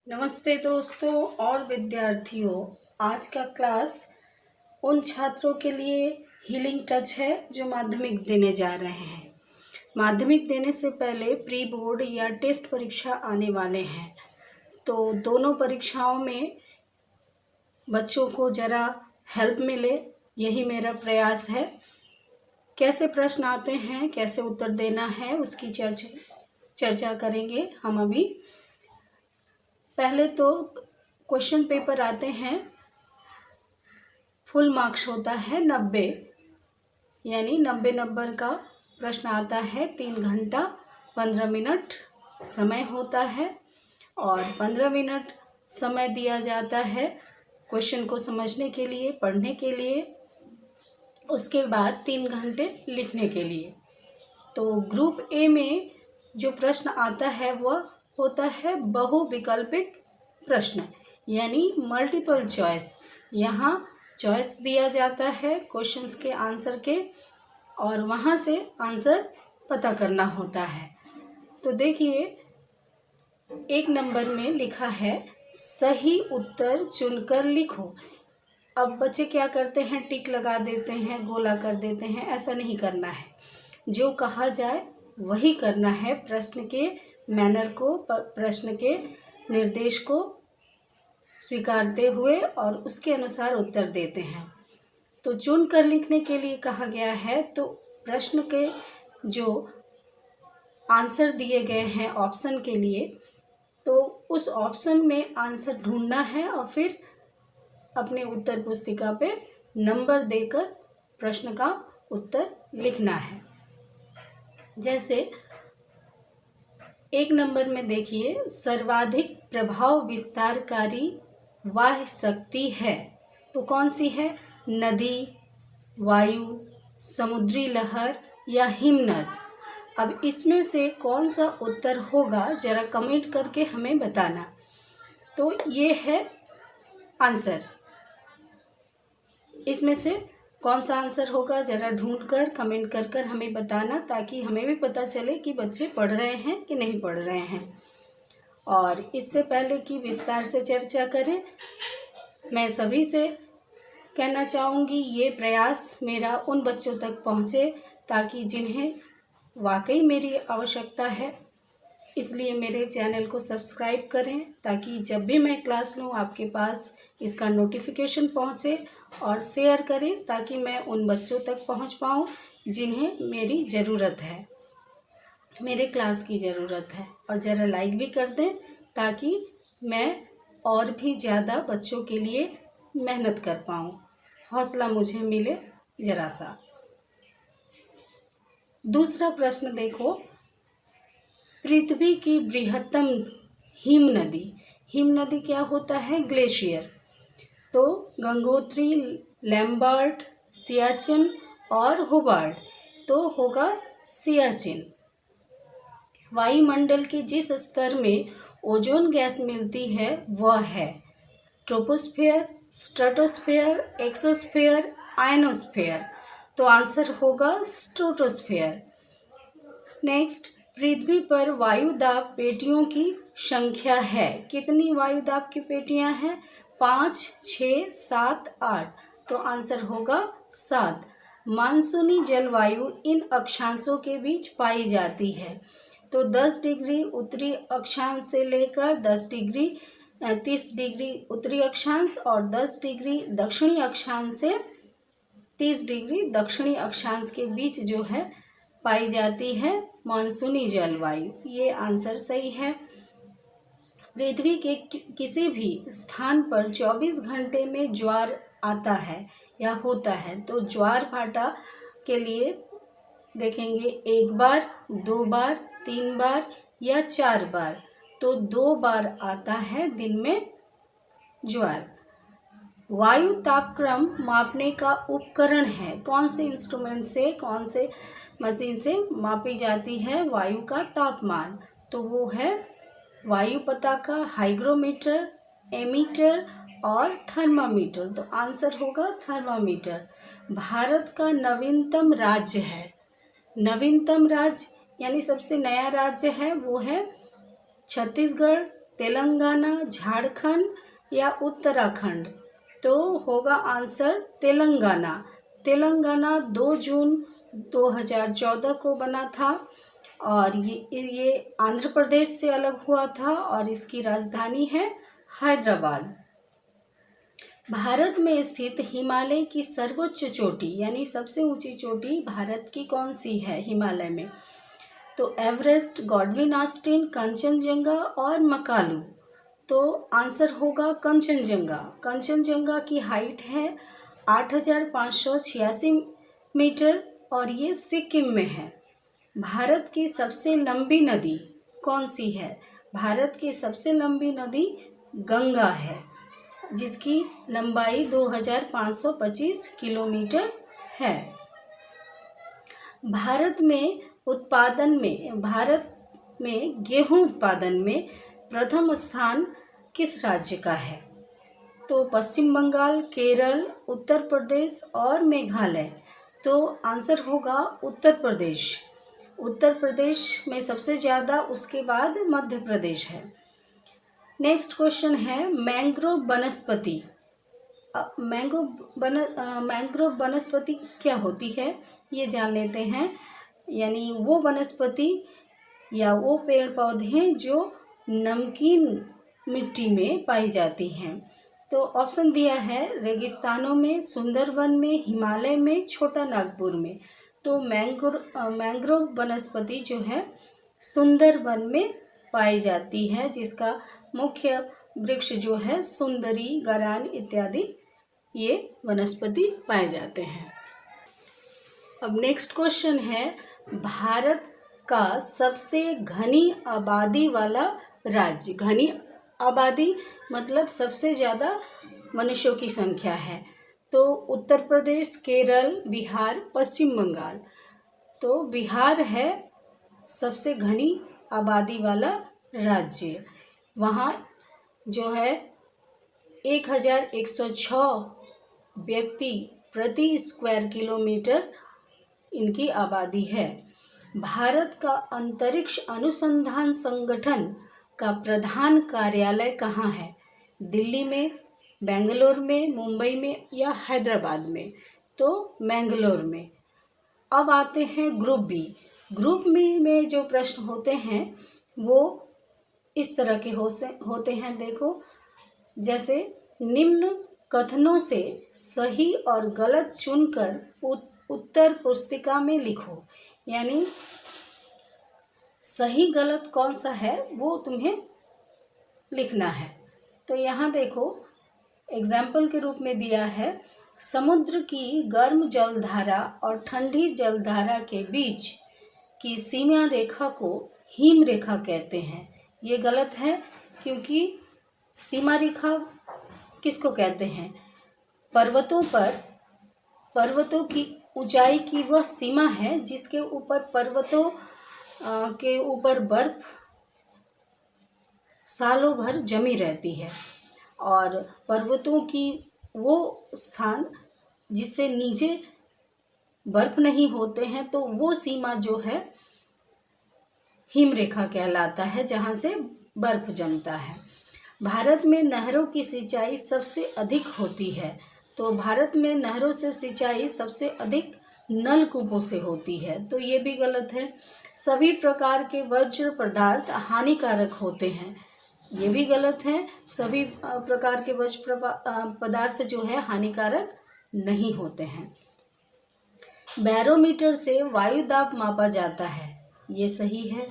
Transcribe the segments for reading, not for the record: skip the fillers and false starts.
नमस्ते दोस्तों और विद्यार्थियों। आज का क्लास उन छात्रों के लिए हीलिंग टच है जो माध्यमिक देने जा रहे हैं। माध्यमिक देने से पहले प्री बोर्ड या टेस्ट परीक्षा आने वाले हैं, तो दोनों परीक्षाओं में बच्चों को ज़रा हेल्प मिले, यही मेरा प्रयास है। कैसे प्रश्न आते हैं, कैसे उत्तर देना है, उसकी चर्चा करेंगे हम अभी। पहले तो क्वेश्चन पेपर आते हैं, फुल मार्क्स होता है 90, यानी 90 नंबर का प्रश्न आता है। 3 घंटा 15 मिनट समय होता है और 15 मिनट समय दिया जाता है क्वेश्चन को समझने के लिए, पढ़ने के लिए। उसके बाद 3 घंटे लिखने के लिए। तो ग्रुप ए में जो प्रश्न आता है वह होता है बहुविकल्पिक प्रश्न, यानी मल्टीपल चॉइस। यहाँ चॉइस दिया जाता है क्वेश्चंस के आंसर के और वहाँ से आंसर पता करना होता है। तो देखिए, 1 नंबर में लिखा है सही उत्तर चुनकर लिखो। अब बच्चे क्या करते हैं, टिक लगा देते हैं, गोला कर देते हैं। ऐसा नहीं करना है, जो कहा जाए वही करना है। प्रश्न के मैनर को, प्रश्न के निर्देश को स्वीकारते हुए और उसके अनुसार उत्तर देते हैं। तो चुन कर लिखने के लिए कहा गया है, तो प्रश्न के जो आंसर दिए गए हैं ऑप्शन के लिए, तो उस ऑप्शन में आंसर ढूंढना है और फिर अपने उत्तर पुस्तिका पे नंबर देकर प्रश्न का उत्तर लिखना है। जैसे 1 नंबर में देखिए, सर्वाधिक प्रभाव विस्तारकारी वाह्य शक्ति है, तो कौन सी है? नदी, वायु, समुद्री लहर या हिमनद। अब इसमें से कौन सा उत्तर होगा, जरा कमेंट करके हमें बताना। तो ये है आंसर। इसमें से कौन सा आंसर होगा, ज़रा ढूंढकर कमेंट कर हमें बताना, ताकि हमें भी पता चले कि बच्चे पढ़ रहे हैं कि नहीं पढ़ रहे हैं। और इससे पहले कि विस्तार से चर्चा करें, मैं सभी से कहना चाहूँगी, ये प्रयास मेरा उन बच्चों तक पहुँचे ताकि जिन्हें वाकई मेरी आवश्यकता है। इसलिए मेरे चैनल को सब्सक्राइब करें, ताकि जब भी मैं क्लास लूँ आपके पास इसका नोटिफिकेशन पहुँचे, और शेयर करें ताकि मैं उन बच्चों तक पहुँच पाऊँ जिन्हें मेरी ज़रूरत है, मेरे क्लास की ज़रूरत है। और ज़रा लाइक भी कर दें ताकि मैं और भी ज़्यादा बच्चों के लिए मेहनत कर पाऊँ, हौसला मुझे मिले ज़रा सा। दूसरा प्रश्न देखो, पृथ्वी की बृहत्तम हिम नदी क्या होता है? ग्लेशियर। तो गंगोत्री, लैम्बर्ट, सियाचिन और होबार्ट, तो होगा सियाचिन। वायुमंडल के जिस स्तर में ओजोन गैस मिलती है वह है ट्रोपोस्फेयर, स्ट्रेटोस्फेयर, एक्सोस्फेयर, आयनोस्फेयर। तो आंसर होगा स्ट्रेटोस्फेयर। नेक्स्ट, पृथ्वी पर वायुदाब पेटियों की संख्या है। कितनी वायुदाब की पेटियां हैं? 5, 6, 7, 8। तो आंसर होगा 7। मानसूनी जलवायु इन अक्षांशों के बीच पाई जाती है। तो 10 डिग्री उत्तरी अक्षांश से लेकर 30 डिग्री उत्तरी अक्षांश और 10 डिग्री दक्षिणी अक्षांश से 30 डिग्री दक्षिणी अक्षांश के बीच जो है पाई जाती है मानसूनी जलवायु। ये आंसर सही है। पृथ्वी के किसी भी स्थान पर 24 घंटे में ज्वार आता है या होता है। तो ज्वार भाटा के लिए देखेंगे 1 बार, 2 बार, 3 बार या 4 बार। तो 2 बार आता है दिन में ज्वार। वायु तापक्रम मापने का उपकरण है। कौन से इंस्ट्रूमेंट से, कौन से मशीन से मापी जाती है वायु का तापमान? तो वो है वायु पताका, हाइग्रोमीटर, एमीटर और थर्मामीटर। तो आंसर होगा थर्मामीटर। भारत का नवीनतम राज्य है, नवीनतम राज्य यानी सबसे नया राज्य है वो है छत्तीसगढ़, तेलंगाना, झारखंड या उत्तराखंड? तो होगा आंसर तेलंगाना। तेलंगाना 2 जून 2014 को बना था और ये आंध्र प्रदेश से अलग हुआ था और इसकी राजधानी है हैदराबाद। भारत में स्थित हिमालय की सर्वोच्च चोटी यानी सबसे ऊंची चोटी भारत की कौन सी है हिमालय में? तो एवरेस्ट, गॉडविन ऑस्टिन, कंचनजंगा और मकालू। तो आंसर होगा कंचनजंगा। कंचनजंगा की हाइट है 8,586 मीटर और ये सिक्किम में है। भारत की सबसे लंबी नदी कौन सी है? भारत की सबसे लंबी नदी गंगा है, जिसकी लंबाई 2,525 किलोमीटर है। भारत में गेहूं उत्पादन में प्रथम स्थान किस राज्य का है? तो पश्चिम बंगाल, केरल, उत्तर प्रदेश और मेघालय। तो आंसर होगा उत्तर प्रदेश। उत्तर प्रदेश में सबसे ज़्यादा, उसके बाद मध्य प्रदेश है। नेक्स्ट क्वेश्चन है मैंग्रोव वनस्पति। मैंग्रोव वनस्पति क्या होती है ये जान लेते हैं। यानी वो वनस्पति या वो पेड़ पौधे जो नमकीन मिट्टी में पाई जाती हैं। तो ऑप्शन दिया है रेगिस्तानों में, सुंदरवन में, हिमालय में, छोटा नागपुर में। तो मैंग्रोव वनस्पति जो है सुंदरवन में पाई जाती है, जिसका मुख्य वृक्ष जो है सुंदरी, गरान इत्यादि ये वनस्पति पाए जाते हैं। अब नेक्स्ट क्वेश्चन है भारत का सबसे घनी आबादी वाला राज्य। घनी आबादी मतलब सबसे ज़्यादा मनुष्यों की संख्या है। तो उत्तर प्रदेश, केरल, बिहार, पश्चिम बंगाल। तो बिहार है सबसे घनी आबादी वाला राज्य। वहाँ जो है 1,106 व्यक्ति प्रति स्क्वायर किलोमीटर इनकी आबादी है। भारत का अंतरिक्ष अनुसंधान संगठन का प्रधान कार्यालय कहाँ है? दिल्ली में, बेंगलोर में, मुंबई में या हैदराबाद में? तो मैंगलोर में। अब आते हैं ग्रुप बी। ग्रुप बी में जो प्रश्न होते हैं वो इस तरह के होते हैं। देखो, जैसे निम्न कथनों से सही और गलत चुनकर उत्तर पुस्तिका में लिखो। यानी सही गलत कौन सा है वो तुम्हें लिखना है। तो यहाँ देखो, एग्जाम्पल के रूप में दिया है समुद्र की गर्म जलधारा और ठंडी जलधारा के बीच की सीमा रेखा को हिम रेखा कहते हैं। ये गलत है, क्योंकि सीमा रेखा किसको कहते हैं? पर्वतों की ऊंचाई की वह सीमा है जिसके ऊपर पर्वतों के ऊपर बर्फ सालों भर जमी रहती है, और पर्वतों की वो स्थान जिससे नीचे बर्फ नहीं होते हैं, तो वो सीमा जो है हिम रेखा कहलाता है, जहाँ से बर्फ जमता है। भारत में नहरों की सिंचाई सबसे अधिक होती है। तो भारत में नहरों से सिंचाई सबसे अधिक नलकूपों से होती है। तो ये भी गलत है। सभी प्रकार के वर्ज्य पदार्थ हानिकारक होते हैं। ये भी गलत है। सभी प्रकार के वर्ज्य पदार्थ जो है हानिकारक नहीं होते हैं। बैरोमीटर से वायु दाब मापा जाता है, ये सही है।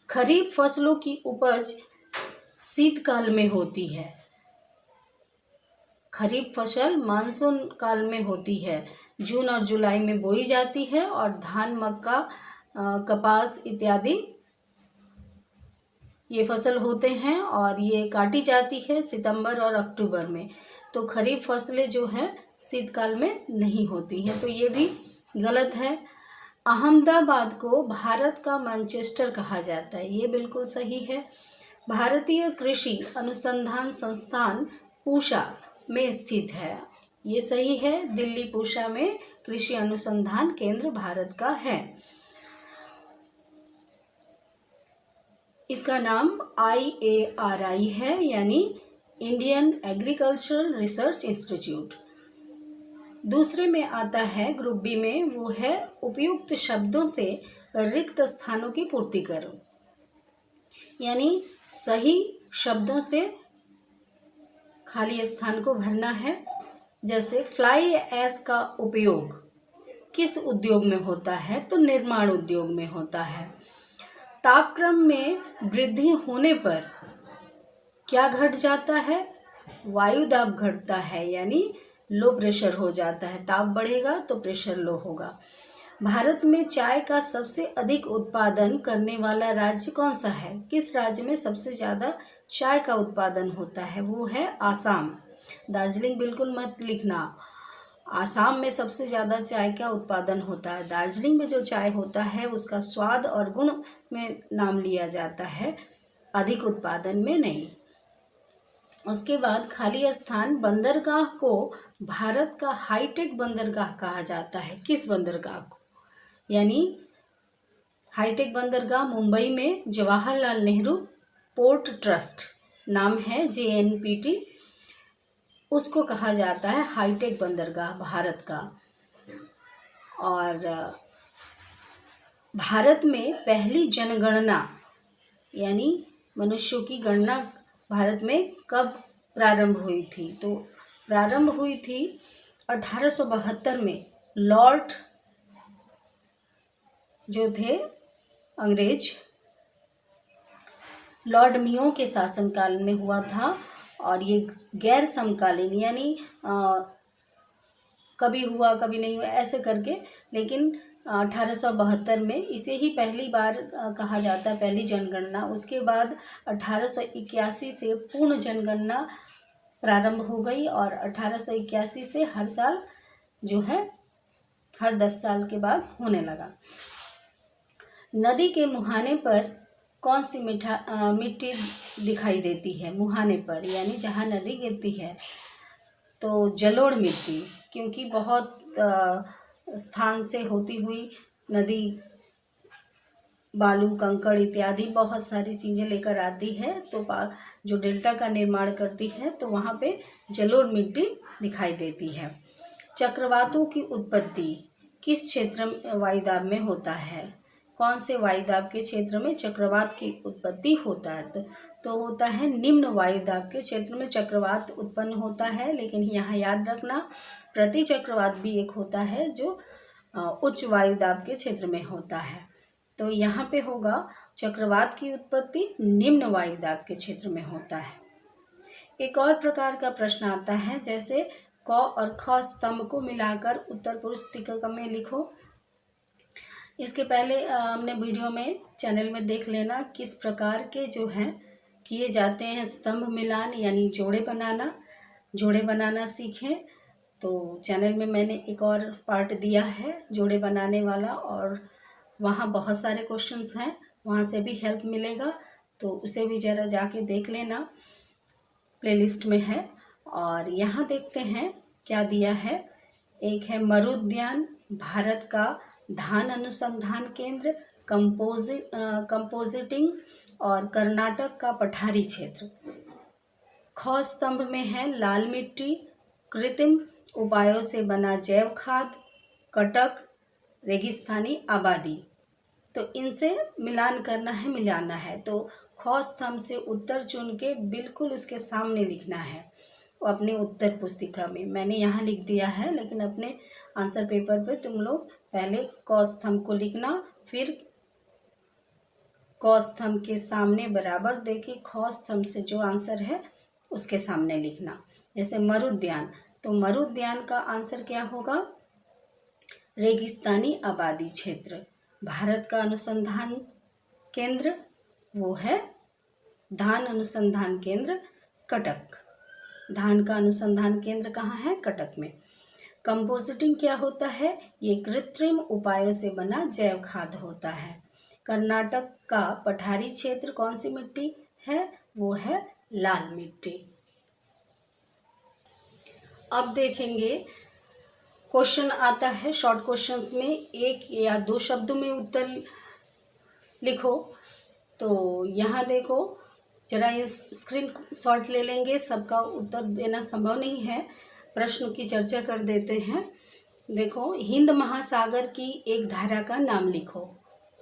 खरीफ फसलों की उपज शीतकाल में होती है। खरीफ फसल मानसून काल में होती है, जून और जुलाई में बोई जाती है, और धान, मक्का, कपास इत्यादि ये फसल होते हैं और ये काटी जाती है सितंबर और अक्टूबर में। तो खरीफ फसलें जो है शीतकाल में नहीं होती हैं, तो ये भी गलत है। अहमदाबाद को भारत का मैनचेस्टर कहा जाता है, ये बिल्कुल सही है। भारतीय कृषि अनुसंधान संस्थान पूषा में स्थित है, ये सही है। दिल्ली पूषा में कृषि अनुसंधान केंद्र भारत का है। इसका नाम IARI है, यानी इंडियन एग्रीकल्चरल रिसर्च इंस्टीट्यूट। दूसरे में आता है ग्रुप बी में, वो है उपयुक्त शब्दों से रिक्त स्थानों की पूर्ति करो, यानी सही शब्दों से खाली स्थान को भरना है। जैसे फ्लाई ऐश का उपयोग किस उद्योग में होता है, तो निर्माण उद्योग में होता है। तापक्रम में वृद्धि होने पर क्या घट जाता है, वायु दाब घटता है, यानी लो प्रेशर हो जाता है। ताप बढ़ेगा तो प्रेशर लो होगा। भारत में चाय का सबसे अधिक उत्पादन करने वाला राज्य कौन सा है? किस राज्य में सबसे ज़्यादा चाय का उत्पादन होता है? वो है आसाम। दार्जिलिंग बिल्कुल मत लिखना। आसाम में सबसे ज़्यादा चाय का उत्पादन होता है। दार्जिलिंग में जो चाय होता है उसका स्वाद और गुण में नाम लिया जाता है, अधिक उत्पादन में नहीं। उसके बाद खाली स्थान, बंदरगाह को भारत का हाईटेक बंदरगाह कहा जाता है। किस बंदरगाह को? यानी हाईटेक बंदरगाह मुंबई में जवाहरलाल नेहरू पोर्ट ट्रस्ट, नाम है JNPT, उसको कहा जाता है हाईटेक बंदरगाह भारत का। और भारत में पहली जनगणना यानी मनुष्यों की गणना भारत में कब प्रारंभ हुई थी? तो प्रारंभ हुई थी 1872 में। लॉर्ड जो थे अंग्रेज, लॉर्ड मियो के शासनकाल में हुआ था। और ये गैर समकालीन, यानी कभी हुआ कभी नहीं हुआ ऐसे करके, लेकिन 1872 में इसे ही पहली बार कहा जाता है, पहली जनगणना। उसके बाद 1881 से पूर्ण जनगणना प्रारंभ हो गई और 1881 से हर साल जो है हर 10 साल के बाद होने लगा। नदी के मुहाने पर कौन सी मिट्टी दिखाई देती है? मुहाने पर यानी जहाँ नदी गिरती है, तो जलोढ़ मिट्टी, क्योंकि बहुत स्थान से होती हुई नदी बालू कंकड़ इत्यादि बहुत सारी चीज़ें लेकर आती है, तो जो डेल्टा का निर्माण करती है, तो वहाँ पे जलोढ़ मिट्टी दिखाई देती है। चक्रवातों की उत्पत्ति किस क्षेत्र वायुदाब में होता है? कौन से वायुदाब के क्षेत्र में चक्रवात की उत्पत्ति होता है? तो होता है निम्न वायुदाब के क्षेत्र में चक्रवात उत्पन्न होता है। लेकिन यहाँ याद रखना, प्रति चक्रवात भी एक होता है जो उच्च वायुदाब के क्षेत्र में होता है। तो यहाँ पे होगा चक्रवात की उत्पत्ति निम्न वायुदाब के क्षेत्र में होता है। एक और प्रकार का प्रश्न आता है, जैसे क और ख स्तंभ को मिलाकर उत्तर पुरुष टीका में लिखो। इसके पहले हमने वीडियो में चैनल में देख लेना किस प्रकार के जो हैं किए जाते हैं स्तंभ मिलान, यानी जोड़े बनाना सीखें। तो चैनल में मैंने एक और पार्ट दिया है जोड़े बनाने वाला, और वहाँ बहुत सारे क्वेश्चंस हैं, वहाँ से भी हेल्प मिलेगा, तो उसे भी ज़रा जाके देख लेना, प्लेलिस्ट में है। और यहाँ देखते हैं क्या दिया है। एक है मरुद्यान, भारत का धान अनुसंधान केंद्र, कंपोजिटिंग और कर्नाटक का पठारी क्षेत्र। ख स्तंभ में है लाल मिट्टी, कृत्रिम उपायों से बना जैव खाद, कटक, रेगिस्तानी आबादी। तो इनसे मिलान करना है, मिलाना है। तो ख स्तंभ से उत्तर चुन के बिल्कुल उसके सामने लिखना है, अपने उत्तर पुस्तिका में। मैंने यहाँ लिख दिया है, लेकिन अपने आंसर पेपर पे तुम लोग पहले क स्तंभ को लिखना, फिर क स्तंभ के सामने बराबर देके ख स्तंभ से जो आंसर है उसके सामने लिखना। जैसे मरुद्यान, तो मरुद्यान का आंसर क्या होगा? रेगिस्तानी आबादी क्षेत्र। भारत का अनुसंधान केंद्र वो है धान अनुसंधान केंद्र कटक। धान का अनुसंधान केंद्र कहाँ है? कटक में। कंपोजिटिंग क्या होता है? ये कृत्रिम उपायों से बना जैव खाद होता है। कर्नाटक का पठारी क्षेत्र कौन सी मिट्टी है? वो है लाल मिट्टी। अब देखेंगे क्वेश्चन आता है शॉर्ट क्वेश्चंस में, एक या दो शब्दों में उत्तर लिखो। तो यहाँ देखो, जरा ये स्क्रीन शॉट ले लेंगे, सबका उत्तर देना संभव नहीं है, प्रश्न की चर्चा कर देते हैं। देखो, हिंद महासागर की एक धारा का नाम लिखो।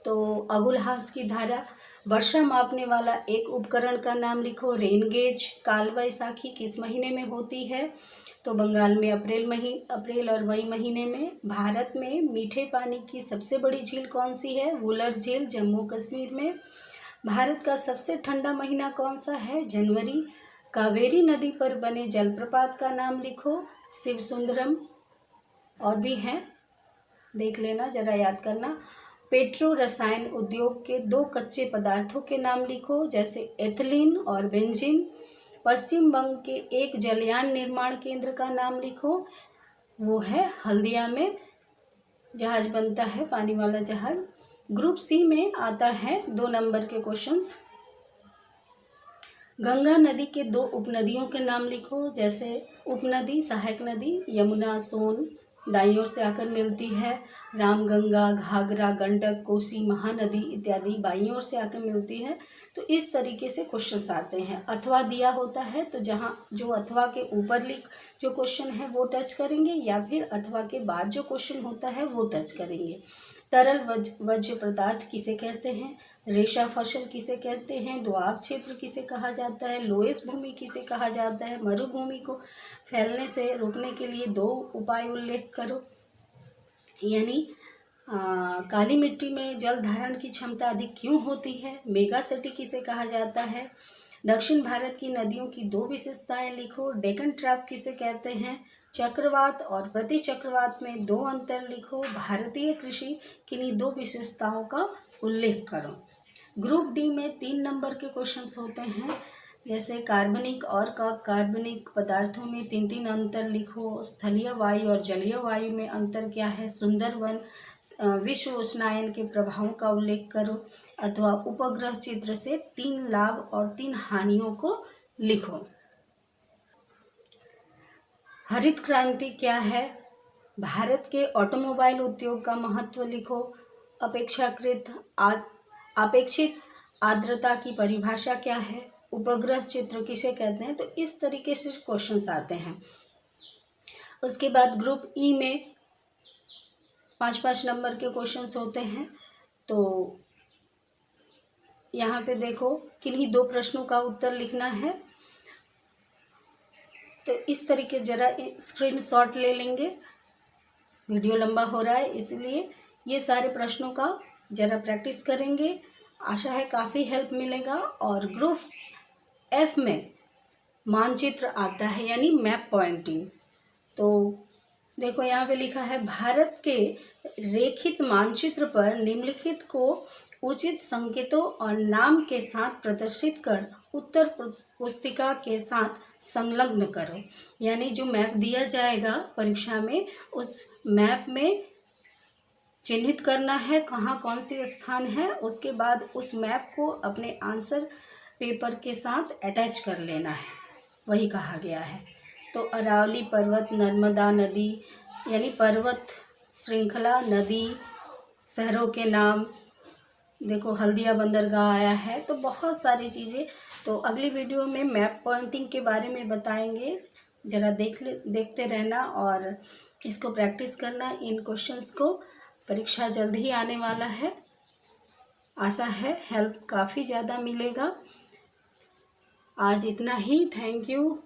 तो अगुलहास की धारा। वर्षा मापने वाला एक उपकरण का नाम लिखो। Rain gauge. काल वैसाखी किस महीने में होती है? तो बंगाल में अप्रैल और मई महीने में। भारत में मीठे पानी की सबसे बड़ी झील कौन सी है? वुलर झील, जम्मू कश्मीर में। भारत का सबसे ठंडा महीना कौन सा है? जनवरी। कावेरी नदी पर बने जलप्रपात का नाम लिखो। शिवसुंदरम। और भी हैं, देख लेना, जरा याद करना। पेट्रो रसायन उद्योग के 2 कच्चे पदार्थों के नाम लिखो, जैसे एथिलीन और बेंजीन। पश्चिम बंग के एक जलयान निर्माण केंद्र का नाम लिखो, वो है हल्दिया में। जहाज बनता है, पानी वाला जहाज। ग्रुप सी में आता है 2 नंबर के क्वेश्चंस। गंगा नदी के 2 उपनदियों के नाम लिखो, जैसे उपनदी सहायक नदी यमुना, सोन दाईं ओर से आकर मिलती है। रामगंगा, घाघरा, गंडक, कोसी, महानदी इत्यादि बाईं ओर से आकर मिलती है। तो इस तरीके से क्वेश्चंस आते हैं। अथवा दिया होता है तो जहाँ जो अथवा के ऊपर जो क्वेश्चन है वो टच करेंगे, या फिर अथवा के बाद जो क्वेश्चन होता है वो टच करेंगे। तरल वज्र पदार्थ किसे कहते हैं? रेशा फसल किसे कहते हैं? दोआब क्षेत्र किसे कहा जाता है? लोएस भूमि किसे कहा जाता है? मरुभूमि को फैलने से रोकने के लिए 2 उपाय उल्लेख करो। यानी काली मिट्टी में जल धारण की क्षमता अधिक क्यों होती है? मेगा सिटी किसे कहा जाता है? दक्षिण भारत की नदियों की 2 विशेषताएं लिखो। डेक्कन ट्रैप किसे कहते हैं? चक्रवात और प्रति चक्रवात में 2 अंतर लिखो। भारतीय कृषि किन्हीं 2 विशेषताओं का उल्लेख करो। ग्रुप डी में 3 नंबर के क्वेश्चंस होते हैं, जैसे कार्बनिक और अकार्बनिक पदार्थों में 3-3 अंतर लिखो। स्थलीय वायु और जलीय वायु में अंतर क्या है? सुंदरवन। विश्व उष्णायन के प्रभावों का उल्लेख करो। अथवा उपग्रह चित्र से 3 लाभ और 3 हानियों को लिखो। हरित क्रांति क्या है? भारत के ऑटोमोबाइल उद्योग का महत्व लिखो। अपेक्षित आर्द्रता की परिभाषा क्या है? उपग्रह चित्र किसे कहते हैं? तो इस तरीके से क्वेश्चंस आते हैं। उसके बाद ग्रुप ई में 5-5 नंबर के क्वेश्चंस होते हैं। तो यहाँ पे देखो, किन्हीं 2 प्रश्नों का उत्तर लिखना है। तो इस तरीके, जरा स्क्रीनशॉट ले लेंगे, वीडियो लंबा हो रहा है इसलिए। ये सारे प्रश्नों का जरा प्रैक्टिस करेंगे, आशा है काफ़ी हेल्प मिलेगा। और ग्रुप एफ में मानचित्र आता है, यानी मैप पॉइंटिंग। तो देखो, यहाँ पे लिखा है, भारत के रेखित मानचित्र पर निम्नलिखित को उचित संकेतों और नाम के साथ प्रदर्शित कर उत्तर पुस्तिका के साथ संलग्न करो। यानी जो मैप दिया जाएगा परीक्षा में, उस मैप में चिन्हित करना है कहाँ कौन सी स्थान है। उसके बाद उस मैप को अपने आंसर पेपर के साथ अटैच कर लेना है, वही कहा गया है। तो अरावली पर्वत, नर्मदा नदी, यानी पर्वत श्रृंखला, नदी, शहरों के नाम, देखो हल्दिया बंदरगाह आया है। तो बहुत सारी चीज़ें, तो अगली वीडियो में मैप पॉइंटिंग के बारे में बताएंगे। ज़रा देखते रहना और इसको प्रैक्टिस करना। इन क्वेश्चंस को, परीक्षा जल्द ही आने वाला है, आशा है हेल्प काफ़ी ज़्यादा मिलेगा। आज इतना ही, थैंक यू।